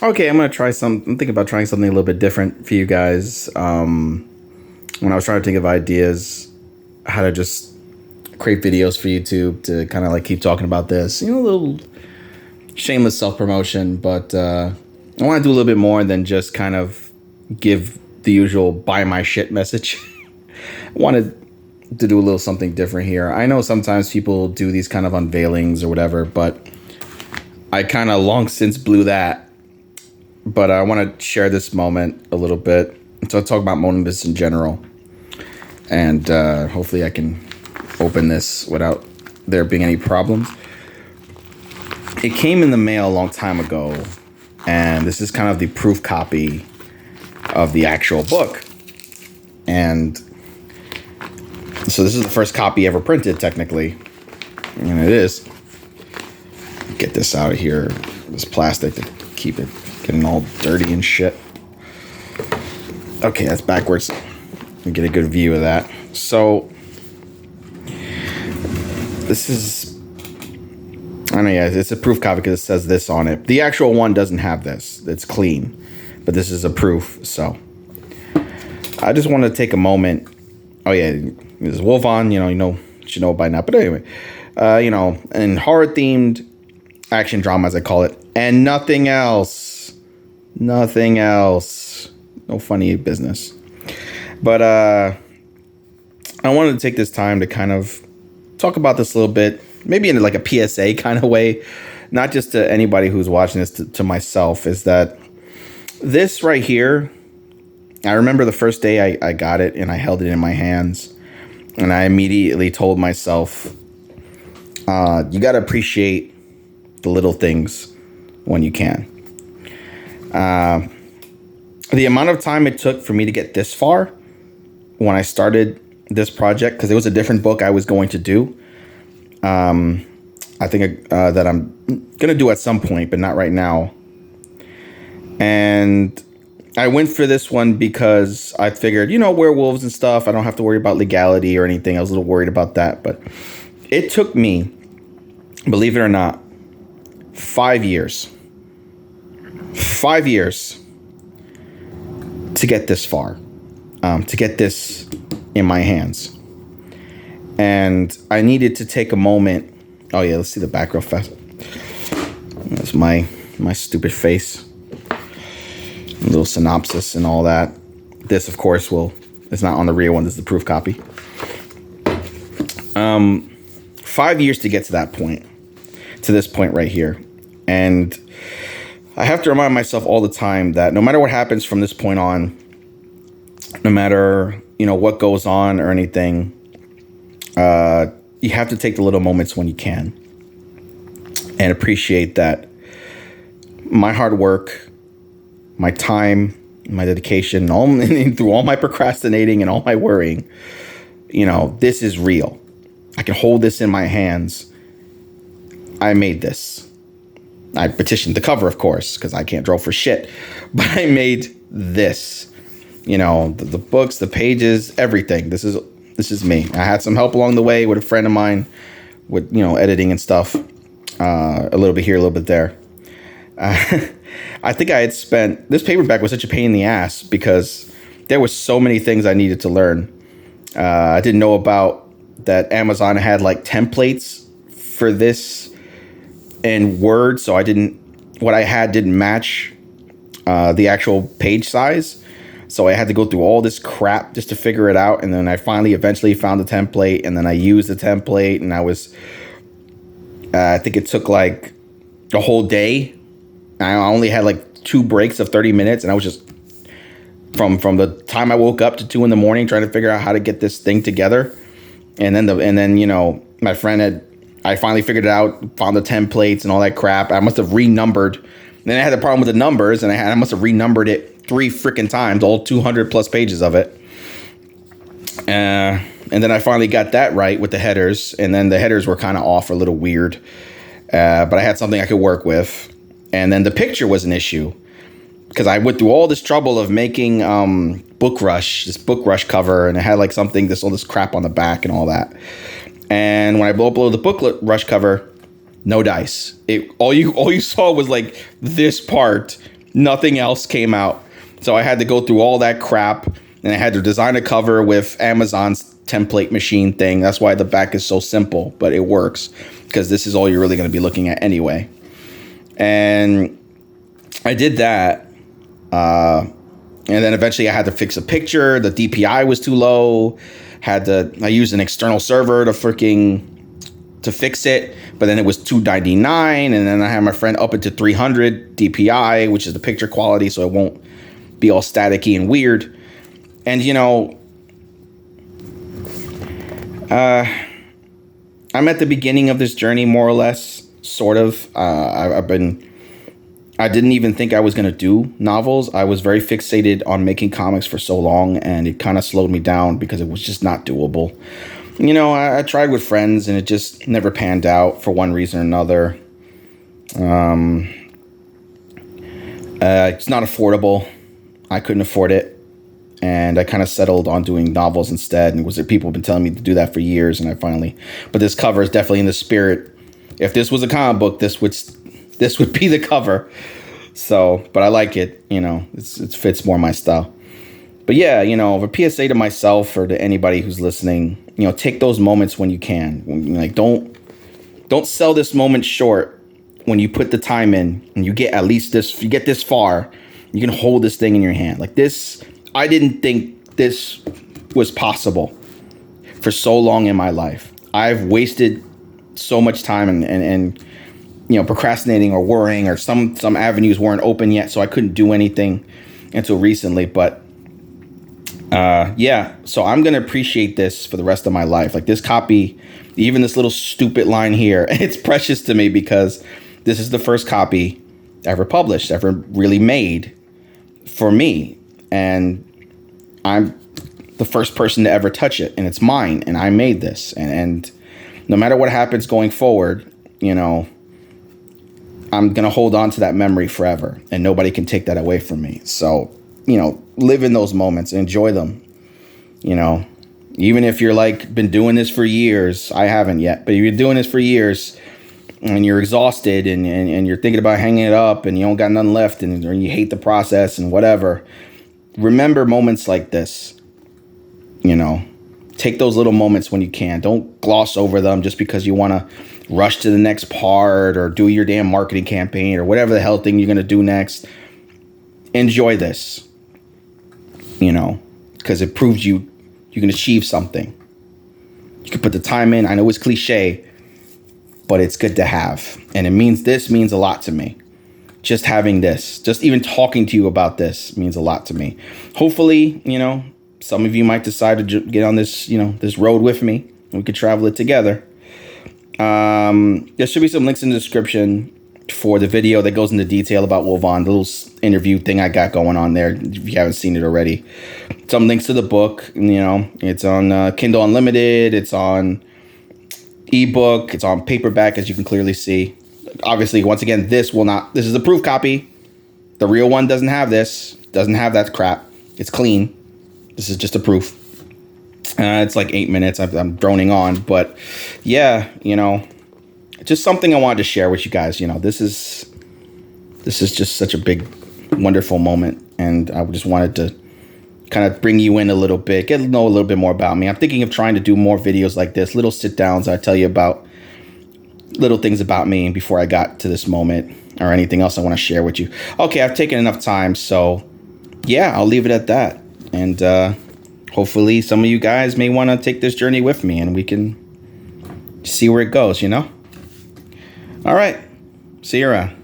Okay, I'm thinking about trying something a little bit different for you guys. When I was trying to think of ideas, how to just create videos for YouTube to kind of like keep talking about this, a little shameless self promotion. But I want to do a little bit more than just kind of give the usual buy my shit message. I wanted to do a little something different here. I know sometimes people do these kind of unveilings or whatever, but I kind of long since blew that. But I want to share this moment a little bit. So I'll talk about motives in general. And hopefully I can open this without there being any problems. It came in the mail a long time ago. And this is kind of the proof copy of the actual book. And so this is the first copy ever printed, technically. And it is. Get this out of here. This plastic to keep it getting all dirty and shit. Okay, that's backwards. We get a good view of that. So this is, I don't know, yeah, it's a proof copy because it says this on it. The actual one doesn't have this. It's clean, but this is a proof. So I just want to take a moment. Oh yeah, this is Wolvon. You should know by now. But anyway, and horror themed action drama, as I call it, and nothing else. Nothing else. No funny business. But I wanted to take this time to kind of talk about this a little bit, maybe in like a PSA kind of way, not just to anybody who's watching this, to myself, is that this right here, I remember the first day I got it and I held it in my hands and I immediately told myself, you got to appreciate the little things when you can. The amount of time it took for me to get this far when I started this project, because it was a different book I was going to do. I think that I'm going to do at some point, but not right now. And I went for this one because I figured, werewolves and stuff, I don't have to worry about legality or anything. I was a little worried about that. But it took me, believe it or not, 5 years. 5 years to get this far, to get this in my hands. And I needed to take a moment. Oh yeah, let's see the back real fast. That's my stupid face. A little synopsis and all that. This, of course, it's not on the real one. This is the proof copy. 5 years to get to that point, to this point right here. And I have to remind myself all the time that no matter what happens from this point on, no matter, what goes on or anything, you have to take the little moments when you can and appreciate that my hard work, my time, my dedication, through all my procrastinating and all my worrying, this is real. I can hold this in my hands. I made this. I petitioned the cover, of course, because I can't draw for shit. But I made this. The books, the pages, everything. This is me. I had some help along the way with a friend of mine with, editing and stuff. A little bit here, a little bit there. I think I had spent... This paperback was such a pain in the ass because there was so many things I needed to learn. I didn't know about that Amazon had like templates for this in Word, so what I had didn't match the actual page size. So I had to go through all this crap just to figure it out. And then I eventually found the template, and then I used the template, and I think it took like a whole day. I only had like 2 breaks of 30 minutes, and I was just from the time I woke up to 2 a.m. trying to figure out how to get this thing together. And then my friend I finally figured it out, found the templates and all that crap. I must have renumbered. Then I had the problem with the numbers, and I must have renumbered it 3 freaking times, all 200 plus pages of it. And then I finally got that right with the headers, and then the headers were kind of off, a little weird. But I had something I could work with. And then the picture was an issue because I went through all this trouble of making this Book Rush cover, and it had like all this crap on the back and all that. And when I uploaded the Book Rush cover, No dice. All you saw was like this part. Nothing else came out. So I had to go through all that crap, and I had to design a cover with Amazon's template machine thing. That's why the back is so simple, but it works because this is all you're really going to be looking at anyway. And I did that. And then eventually I had to fix a picture. The DPI was too low. I used an external server to fix it, but then it was $299, and then I had my friend up it to 300 DPI, which is the picture quality, so it won't be all staticky and weird. And I'm at the beginning of this journey, more or less, sort of. I didn't even think I was going to do novels. I was very fixated on making comics for so long, and it kind of slowed me down because it was just not doable. I tried with friends, and it just never panned out for one reason or another. It's not affordable. I couldn't afford it. And I kind of settled on doing novels instead. And people have been telling me to do that for years. And but this cover is definitely in the spirit. If this was a comic book, this would be the cover. So, but I like it. It fits more my style. But yeah, a PSA to myself or to anybody who's listening, take those moments when you can. Don't sell this moment short when you put the time in and you get at least this, you get this far, you can hold this thing in your hand. Like this, I didn't think this was possible for so long in my life. I've wasted so much time and procrastinating or worrying, or some avenues weren't open yet, so I couldn't do anything until recently. But so I'm going to appreciate this for the rest of my life. Like this copy, even this little stupid line here, it's precious to me because this is the first copy ever published, ever really made for me. And I'm the first person to ever touch it, and it's mine, and I made this. And no matter what happens going forward, I'm going to hold on to that memory forever, and nobody can take that away from me. So, live in those moments, enjoy them, even if you're been doing this for years. I haven't yet, but if you're doing this for years and you're exhausted and you're thinking about hanging it up and you don't got nothing left or you hate the process and whatever, remember moments like this. Take those little moments when you can. Don't gloss over them just because you want to rush to the next part or do your damn marketing campaign or whatever the hell thing you're going to do next. Enjoy this, because it proves you can achieve something. You can put the time in. I know it's cliche, but it's good to have. And this means a lot to me. Just having this, just even talking to you about this means a lot to me. Hopefully, some of you might decide to get on this, this road with me. We could travel it together. There should be some links in the description for the video that goes into detail about Wolvon, the little interview thing I got going on there, if you haven't seen it already. Some links to the book, it's on Kindle Unlimited, it's on ebook, it's on paperback, as you can clearly see. Obviously, once again, this is a proof copy. The real one doesn't have this, doesn't have that crap. It's clean. This is just a proof. It's like 8 minutes. I'm droning on, but yeah, just something I wanted to share with you guys. This is just such a big, wonderful moment, and I just wanted to kind of bring you in a little bit, get to know a little bit more about me. I'm thinking of trying to do more videos like this, little sit downs. I tell you about little things about me before I got to this moment, or anything else I want to share with you. Okay, I've taken enough time, so yeah, I'll leave it at that. And hopefully some of you guys may want to take this journey with me, and we can see where it goes, All right. See you around.